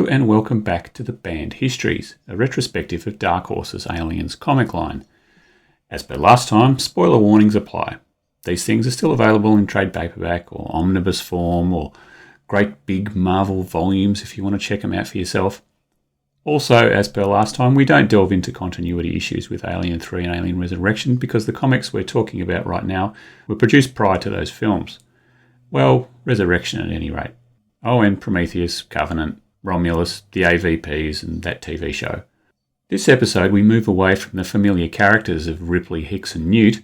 and welcome back to the band Histories, a retrospective of Dark Horse's Aliens comic line. As per last time, spoiler warnings apply. These things are still available in trade paperback or omnibus form or great big Marvel volumes if you want to check them out for yourself. Also, as per last time, we don't delve into continuity issues with Alien 3 and Alien Resurrection because the comics we're talking about right now were produced prior to those films. Well, Resurrection at any rate. Oh, and Prometheus, Covenant, Romulus, the AVPs, and that TV show. This episode we move away from the familiar characters of Ripley, Hicks and Newt,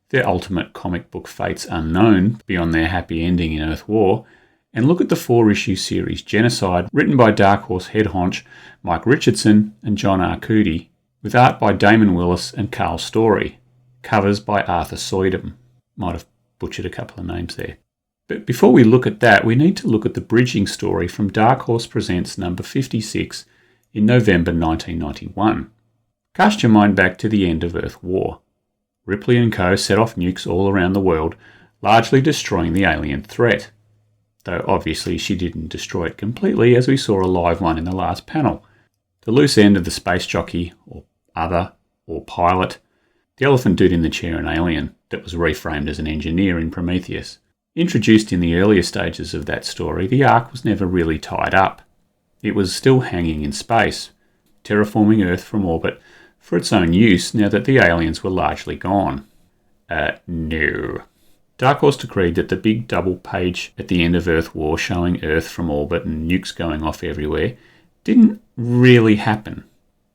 their ultimate comic book fates unknown beyond their happy ending in Earth War, and look at the 4-issue series Genocide, written by Dark Horse head honch Mike Richardson and John Arcudi, with art by Damon Willis and Carl Story, covers by Arthur Suydam. Might have butchered a couple of names there. But before we look at that, we need to look at the bridging story from Dark Horse Presents number 56 in November 1991. Cast your mind back to the end of Earth War. Ripley and co. set off nukes all around the world, largely destroying the alien threat. Though obviously she didn't destroy it completely, as we saw a live one in the last panel. The loose end of the space jockey, or other, or pilot, the elephant dude in the chair and alien that was reframed as an engineer in Prometheus. Introduced in the earlier stages of that story, the Ark was never really tied up. It was still hanging in space, terraforming Earth from orbit for its own use now that the aliens were largely gone. No. Dark Horse decreed that the big double page at the end of Earth War showing Earth from orbit and nukes going off everywhere didn't really happen.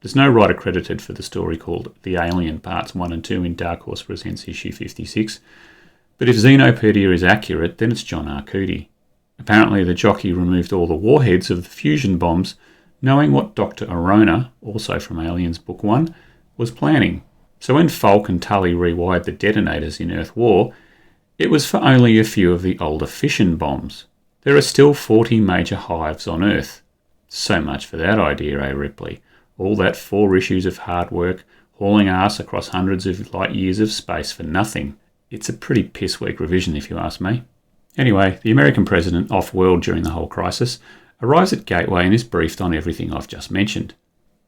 There's no writer credited for the story called The Alien Parts 1 and 2 in Dark Horse Presents issue 56, but if Xenopedia is accurate, then it's John Arcudi. Apparently the jockey removed all the warheads of the fusion bombs, knowing what Dr. Arona, also from Aliens Book 1, was planning. So when Falk and Tully rewired the detonators in Earth War, it was for only a few of the older fission bombs. There are still 40 major hives on Earth. So much for that idea, eh, Ripley? All that 4 issues of hard work, hauling ass across hundreds of light years of space for nothing. It's a pretty piss-weak revision if you ask me. Anyway, the American president, off-world during the whole crisis, arrives at Gateway and is briefed on everything I've just mentioned.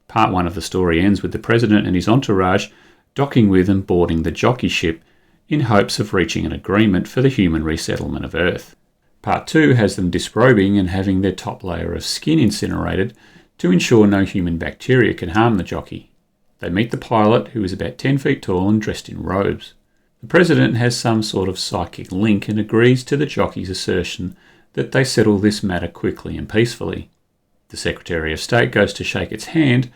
Part 1 of the story ends with the president and his entourage docking with and boarding the jockey ship in hopes of reaching an agreement for the human resettlement of Earth. Part 2 has them disrobing and having their top layer of skin incinerated to ensure no human bacteria can harm the jockey. They meet the pilot, who is about 10 feet tall and dressed in robes. The president has some sort of psychic link and agrees to the jockey's assertion that they settle this matter quickly and peacefully. The Secretary of State goes to shake its hand,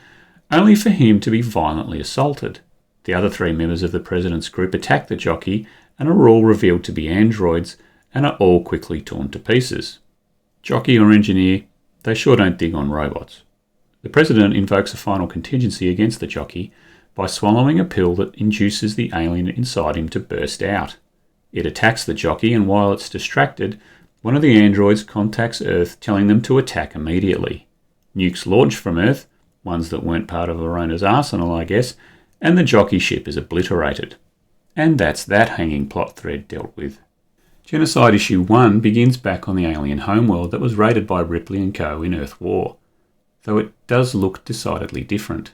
only for him to be violently assaulted. The other 3 members of the president's group attack the jockey and are all revealed to be androids and are all quickly torn to pieces. Jockey or engineer, they sure don't dig on robots. The president invokes a final contingency against the jockey by swallowing a pill that induces the alien inside him to burst out. It attacks the jockey, and while it's distracted, one of the androids contacts Earth telling them to attack immediately. Nukes launch from Earth, ones that weren't part of Arona's arsenal, I guess, and the jockey ship is obliterated. And that's that hanging plot thread dealt with. Genocide issue 1 begins back on the alien homeworld that was raided by Ripley and co. in Earth War, though it does look decidedly different.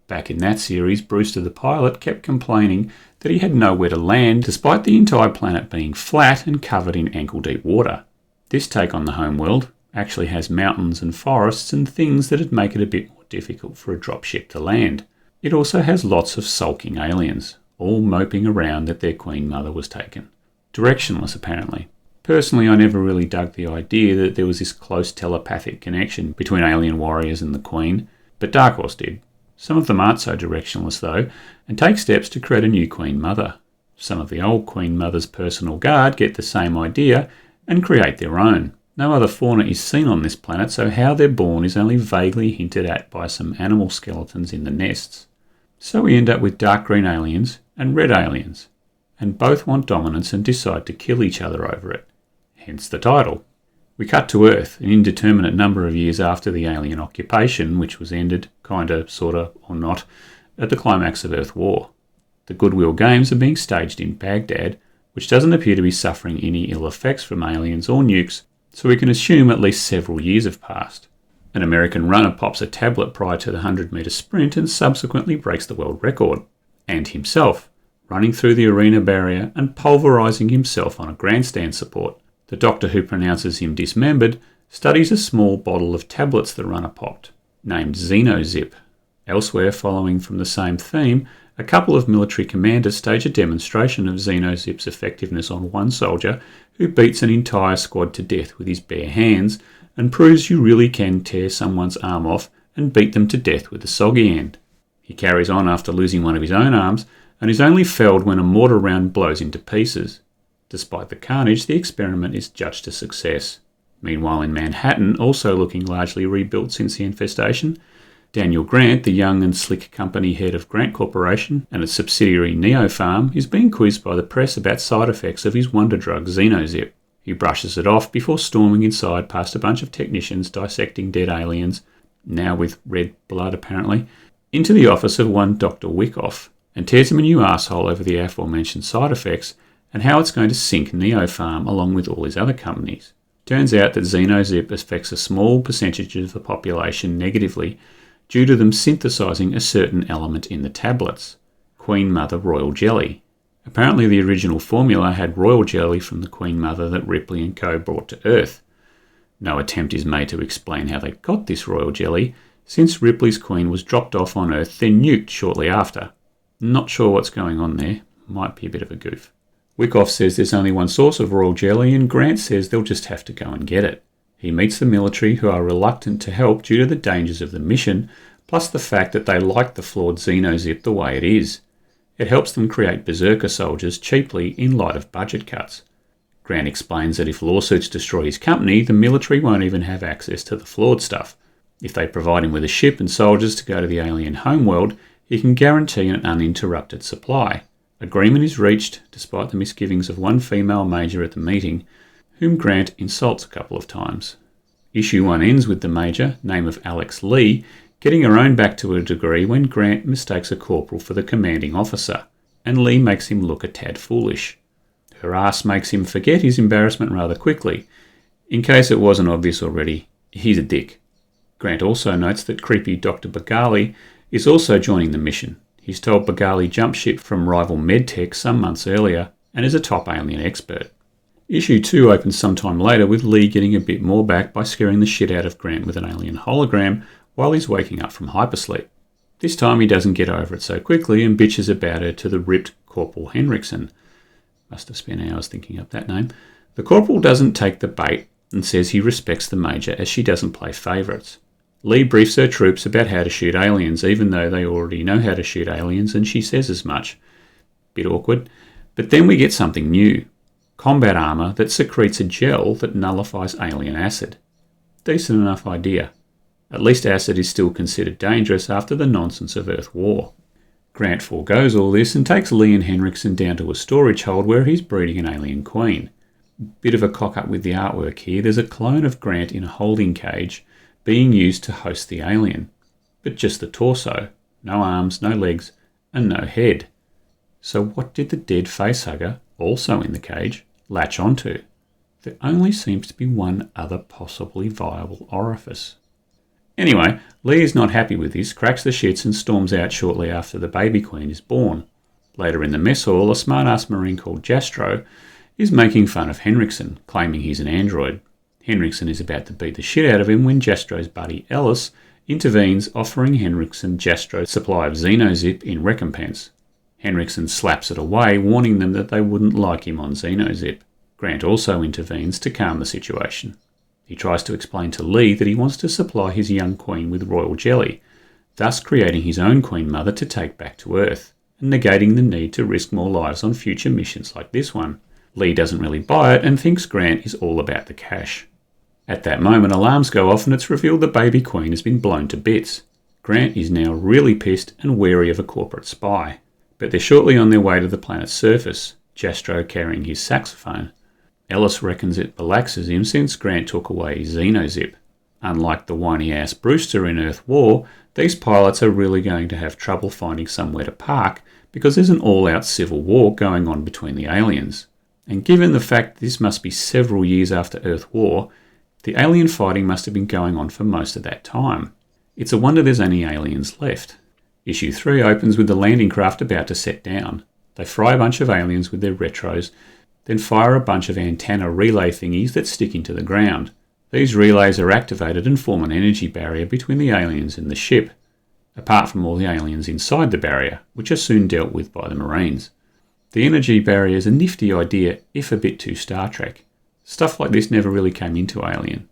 Back in that series, Brewster the pilot kept complaining that he had nowhere to land despite the entire planet being flat and covered in ankle-deep water. This take on the homeworld actually has mountains and forests and things that'd make it a bit more difficult for a dropship to land. It also has lots of sulking aliens, all moping around that their Queen Mother was taken. Directionless, apparently. Personally, I never really dug the idea that there was this close telepathic connection between alien warriors and the Queen, but Dark Horse did. Some of them aren't so directionless, though, and take steps to create a new Queen Mother. Some of the old Queen Mother's personal guard get the same idea and create their own. No other fauna is seen on this planet, so how they're born is only vaguely hinted at by some animal skeletons in the nests. So we end up with dark green aliens and red aliens, and both want dominance and decide to kill each other over it. Hence the title. We cut to Earth, an indeterminate number of years after the alien occupation, which was ended, kinda, sorta, or not, at the climax of Earth War. The Goodwill Games are being staged in Baghdad, which doesn't appear to be suffering any ill effects from aliens or nukes, so we can assume at least several years have passed. An American runner pops a tablet prior to the 100-metre sprint and subsequently breaks the world record. And himself, running through the arena barrier and pulverising himself on a grandstand support. The doctor who pronounces him dismembered studies a small bottle of tablets the runner popped, named xeno-zip. Elsewhere, following from the same theme, a couple of military commanders stage a demonstration of xeno-zip's effectiveness on one soldier who beats an entire squad to death with his bare hands and proves you really can tear someone's arm off and beat them to death with a soggy end. He carries on after losing one of his own arms and is only felled when a mortar round blows into pieces. Despite the carnage, the experiment is judged a success. Meanwhile, in Manhattan, also looking largely rebuilt since the infestation, Daniel Grant, the young and slick company head of Grant Corporation and its subsidiary Neopharm, is being quizzed by the press about side effects of his wonder drug xeno-zip. He brushes it off before storming inside past a bunch of technicians dissecting dead aliens, now with red blood apparently, into the office of one Dr. Wyckoff, and tears him a new asshole over the aforementioned side effects and how it's going to sink Neopharm along with all his other companies. Turns out that xeno-zip affects a small percentage of the population negatively due to them synthesising a certain element in the tablets, Queen Mother Royal Jelly. Apparently the original formula had royal jelly from the Queen Mother that Ripley and co brought to Earth. No attempt is made to explain how they got this royal jelly, since Ripley's Queen was dropped off on Earth then nuked shortly after. Not sure what's going on there, might be a bit of a goof. Wyckoff says there's only one source of royal jelly and Grant says they'll just have to go and get it. He meets the military who are reluctant to help due to the dangers of the mission, plus the fact that they like the flawed xeno-zip the way it is. It helps them create berserker soldiers cheaply in light of budget cuts. Grant explains that if lawsuits destroy his company, the military won't even have access to the flawed stuff. If they provide him with a ship and soldiers to go to the alien homeworld, he can guarantee an uninterrupted supply. Agreement is reached, despite the misgivings of one female major at the meeting, whom Grant insults a couple of times. Issue 1 ends with the major, name of Alex Lee, getting her own back to a degree when Grant mistakes a corporal for the commanding officer, and Lee makes him look a tad foolish. Her ass makes him forget his embarrassment rather quickly. In case it wasn't obvious already, he's a dick. Grant also notes that creepy Dr. Bagali is also joining the mission. He's told Bagali jumped ship from rival medtech some months earlier and is a top alien expert. Issue 2 opens sometime later with Lee getting a bit more back by scaring the shit out of Grant with an alien hologram while he's waking up from hypersleep. This time he doesn't get over it so quickly and bitches about her to the ripped Corporal Henriksen. Must have spent hours thinking up that name. The Corporal doesn't take the bait and says he respects the Major as she doesn't play favourites. Lee briefs her troops about how to shoot aliens even though they already know how to shoot aliens and she says as much. Bit awkward. But then we get something new. Combat armour that secretes a gel that nullifies alien acid. Decent enough idea. At least acid is still considered dangerous after the nonsense of Earth War. Grant foregoes all this and takes Lee and Henriksen down to a storage hold where he's breeding an alien queen. Bit of a cock-up with the artwork here. There's a clone of Grant in a holding cage being used to host the alien. But just the torso. No arms, no legs, and no head. So what did the dead facehugger, also in the cage, latch onto? There only seems to be one other possibly viable orifice. Anyway, Lee is not happy with this, cracks the shits and storms out shortly after the baby queen is born. Later in the mess hall, a smart-ass marine called Jastro is making fun of Henriksen, claiming he's an android. Henriksen is about to beat the shit out of him when Jastro's buddy Ellis intervenes, offering Henriksen Jastro's supply of xeno-zip in recompense. Henriksen slaps it away, warning them that they wouldn't like him on xeno-zip. Grant also intervenes to calm the situation. He tries to explain to Lee that he wants to supply his young queen with royal jelly, thus creating his own queen mother to take back to Earth, and negating the need to risk more lives on future missions like this one. Lee doesn't really buy it and thinks Grant is all about the cash. At that moment, alarms go off and it's revealed the baby queen has been blown to bits. Grant is now really pissed and wary of a corporate spy. But they're shortly on their way to the planet's surface, Jastro carrying his saxophone. Ellis reckons it relaxes him since Grant took away his xeno-zip. Unlike the whiny-ass Brewster in Earth War, these pilots are really going to have trouble finding somewhere to park because there's an all-out civil war going on between the aliens. And given the fact this must be several years after Earth War, The alien fighting must have been going on for most of that time. It's a wonder there's any aliens left. Issue 3 opens with the landing craft about to set down. They fry a bunch of aliens with their retros, then fire a bunch of antenna relay thingies that stick into the ground. These relays are activated and form an energy barrier between the aliens and the ship, apart from all the aliens inside the barrier, which are soon dealt with by the Marines. The energy barrier is a nifty idea, if a bit too Star Trek. Stuff like this never really came into Alien.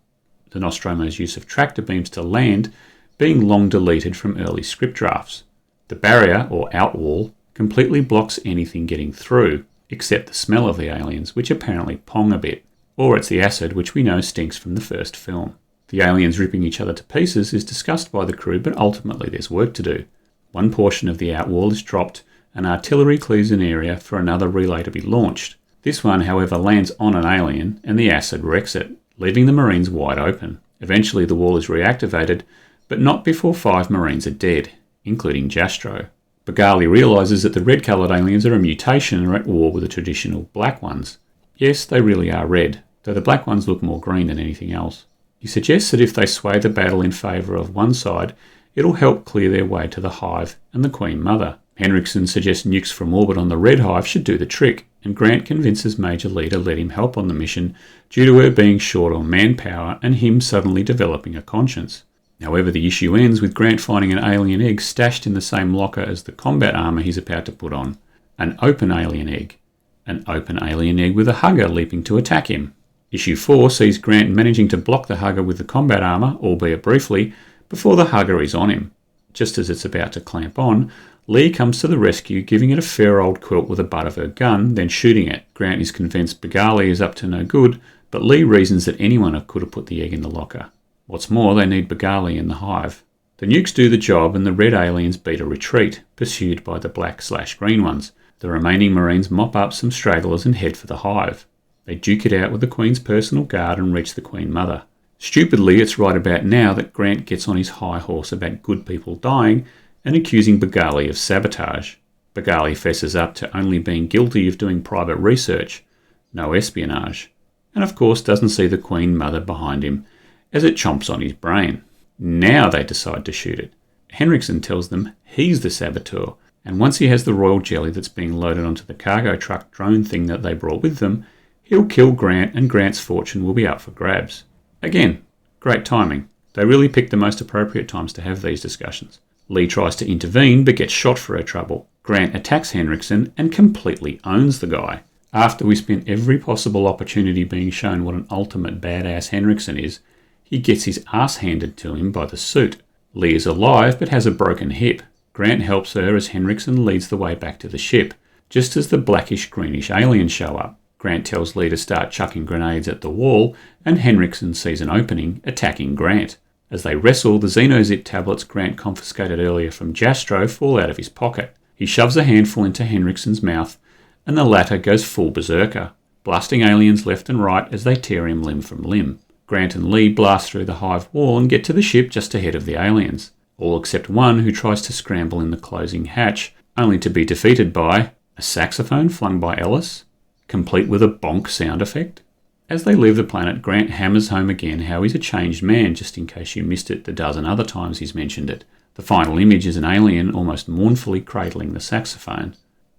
The Nostromo's use of tractor beams to land being long deleted from early script drafts. The barrier, or outwall, completely blocks anything getting through, except the smell of the aliens, which apparently pong a bit. Or it's the acid, which we know stinks from the first film. The aliens ripping each other to pieces is discussed by the crew, but ultimately there's work to do. One portion of the outwall is dropped, and artillery clears an area for another relay to be launched. This one, however, lands on an alien, and the acid wrecks it, leaving the Marines wide open. Eventually the wall is reactivated, but not before 5 Marines are dead, including Jastro. Bagali realises that the red-coloured aliens are a mutation and are at war with the traditional black ones. Yes, they really are red, though the black ones look more green than anything else. He suggests that if they sway the battle in favour of one side, it'll help clear their way to the Hive and the Queen Mother. Henriksen suggests nukes from orbit on the Red Hive should do the trick, and Grant convinces Major Lee to let him help on the mission due to her being short on manpower and him suddenly developing a conscience. However, the issue ends with Grant finding an alien egg stashed in the same locker as the combat armour he's about to put on. An open alien egg. An open alien egg with a hugger leaping to attack him. Issue 4 sees Grant managing to block the hugger with the combat armour, albeit briefly, before the hugger is on him. Just as it's about to clamp on, Lee comes to the rescue, giving it a fair old quilt with the butt of her gun, then shooting it. Grant is convinced Bagali is up to no good, but Lee reasons that anyone could have put the egg in the locker. What's more, they need Bagali in the Hive. The nukes do the job and the red aliens beat a retreat, pursued by the black/green ones. The remaining Marines mop up some stragglers and head for the Hive. They duke it out with the Queen's personal guard and reach the Queen Mother. Stupidly, it's right about now that Grant gets on his high horse about good people dying and accusing Bagali of sabotage. Bagali fesses up to only being guilty of doing private research, no espionage, and of course doesn't see the Queen Mother behind him as it chomps on his brain. Now they decide to shoot it. Henriksen tells them he's the saboteur, and once he has the royal jelly that's being loaded onto the cargo truck drone thing that they brought with them, he'll kill Grant and Grant's fortune will be up for grabs. Again, great timing. They really picked the most appropriate times to have these discussions. Lee tries to intervene but gets shot for her trouble. Grant attacks Henriksen and completely owns the guy. After we spent every possible opportunity being shown what an ultimate badass Henriksen is, he gets his ass handed to him by the suit. Lee is alive but has a broken hip. Grant helps her as Henriksen leads the way back to the ship. Just as the blackish-greenish aliens show up, Grant tells Lee to start chucking grenades at the wall, and Henriksen sees an opening, attacking Grant. As they wrestle, the xeno-zip tablets Grant confiscated earlier from Jastro fall out of his pocket. He shoves a handful into Henriksen's mouth, and the latter goes full berserker, blasting aliens left and right as they tear him limb from limb. Grant and Lee blast through the Hive wall and get to the ship just ahead of the aliens, all except one who tries to scramble in the closing hatch, only to be defeated by a saxophone flung by Ellis, complete with a bonk sound effect. As they leave the planet, Grant hammers home again how he's a changed man, just in case you missed it the dozen other times he's mentioned it. The final image is an alien almost mournfully cradling the saxophone,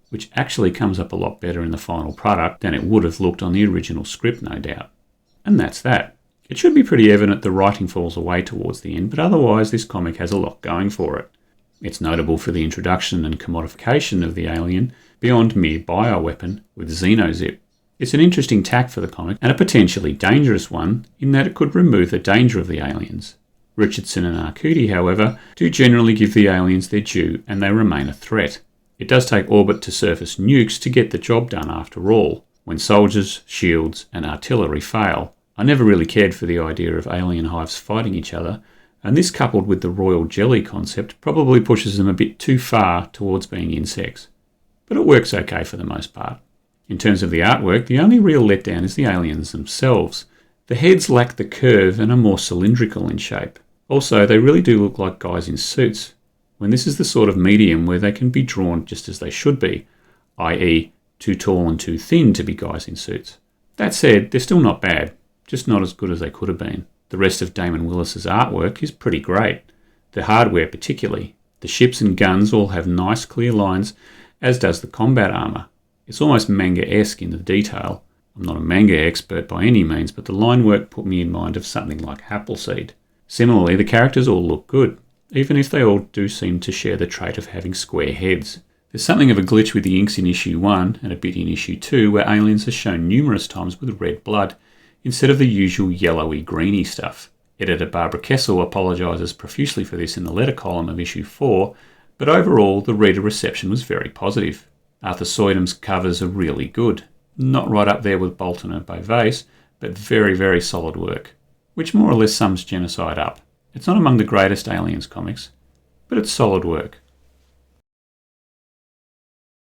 which actually comes up a lot better in the final product than it would have looked on the original script, no doubt. And that's that. It should be pretty evident the writing falls away towards the end, but otherwise this comic has a lot going for it. It's notable for the introduction and commodification of the alien beyond mere bioweapon with xeno-zip. It's an interesting tack for the comic, and a potentially dangerous one in that it could remove the danger of the aliens. Richardson and Arcudi, however, do generally give the aliens their due, and they remain a threat. It does take orbit-to-surface nukes to get the job done after all, when soldiers, shields, and artillery fail. I never really cared for the idea of alien hives fighting each other, and this coupled with the royal jelly concept probably pushes them a bit too far towards being insects. But it works okay for the most part. In terms of the artwork, the only real letdown is the aliens themselves. The heads lack the curve and are more cylindrical in shape. Also, they really do look like guys in suits, when this is the sort of medium where they can be drawn just as they should be, i.e. too tall and too thin to be guys in suits. That said, they're still not bad. just not as good as they could have been. The rest of Damon Willis's artwork is pretty great. The hardware particularly. The ships and guns all have nice clear lines, as does the combat armour. It's almost manga-esque in the detail. I'm not a manga expert by any means, but the line work put me in mind of something like Appleseed. Similarly, the characters all look good, even if they all do seem to share the trait of having square heads. There's something of a glitch with the inks in issue 1 and a bit in issue 2 where aliens are shown numerous times with red blood instead of the usual yellowy greeny stuff. Editor Barbara Kessel apologises profusely for this in the letter column of issue 4, but overall the reader reception was very positive. Arthur Suydam's covers are really good. Not right up there with Bolton and Beauvais, but very, very solid work, which more or less sums Genocide up. It's not among the greatest Aliens comics, but it's solid work.